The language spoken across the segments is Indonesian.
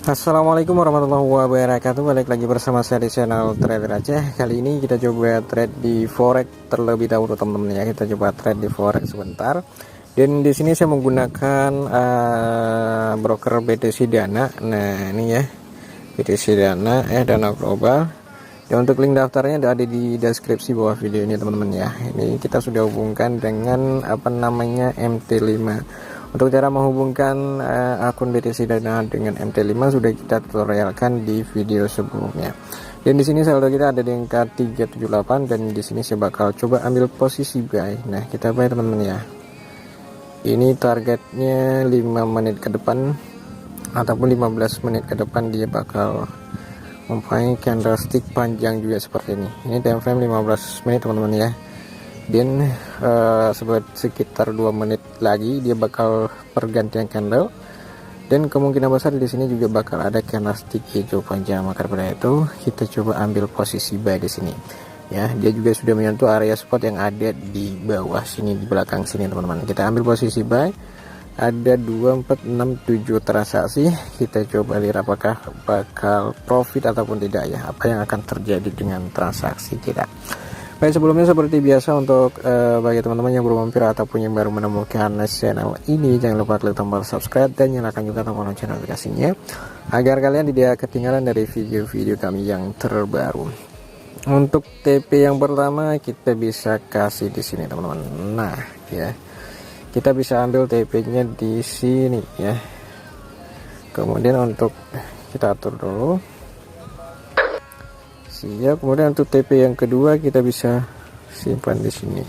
Assalamualaikum warahmatullahi wabarakatuh. Balik lagi bersama saya di channel Trader Aceh. Kali ini kita coba trade di Forex terlebih dahulu teman-teman ya. Kita coba trade di Forex sebentar. Dan di sini saya menggunakan broker btcdana. Nah, ini ya. btcdana dana global. Dan untuk link daftarnya ada di deskripsi bawah video ini teman-teman ya. Ini kita sudah hubungkan dengan MT5. Untuk cara menghubungkan akun btcdana dengan MT5 sudah kita tutorialkan di video sebelumnya. Dan di sini saldo kita ada di angka 378 dan di sini saya bakal coba ambil posisi buy. Nah, kita buy teman-teman ya. Ini targetnya 5 menit ke depan ataupun 15 menit ke depan dia bakal mempunyai candlestick panjang juga seperti ini. Ini time frame 15 menit teman-teman ya. Dan sekitar 2 menit lagi dia bakal pergantian candle dan kemungkinan besar di sini juga bakal ada candlestick hijau panjang. Maka daripada itu kita coba ambil posisi buy di sini ya. Dia juga sudah menyentuh area support yang ada di bawah sini, di belakang sini teman-teman. Kita ambil posisi buy, ada 2, 4, 6, 7 transaksi. Kita coba lihat apakah bakal profit ataupun tidak ya, apa yang akan terjadi dengan transaksi kita. Baik, sebelumnya seperti biasa untuk bagi teman-teman yang belum mampir ataupun yang baru menemukan channel ini, jangan lupa klik tombol subscribe dan nyalakan juga tombol lonceng notifikasinya agar kalian tidak ketinggalan dari video-video kami yang terbaru. Untuk TP yang pertama kita bisa kasih di sini teman-teman. Nah ya, kita bisa ambil TP-nya di sini ya. Kemudian untuk kita atur dulu. Siap. Kemudian untuk TP yang kedua kita bisa simpan di sini.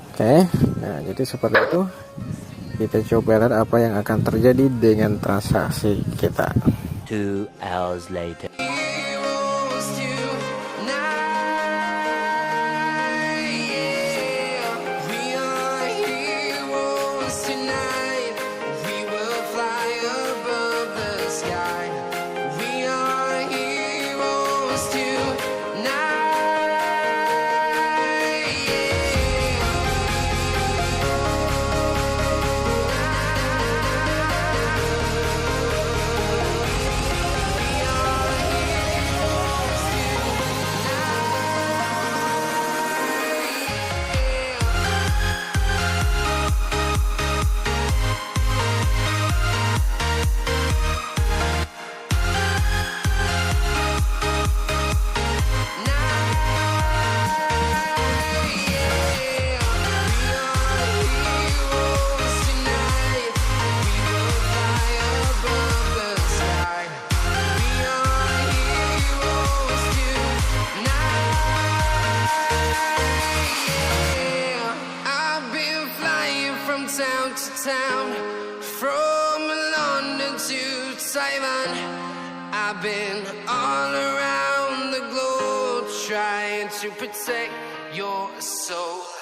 Oke. Nah, jadi seperti itu. Kita coba lihat apa yang akan terjadi dengan transaksi kita. 2 hours later. Town to town, from London to Taiwan, I've been all around the globe trying to protect your soul.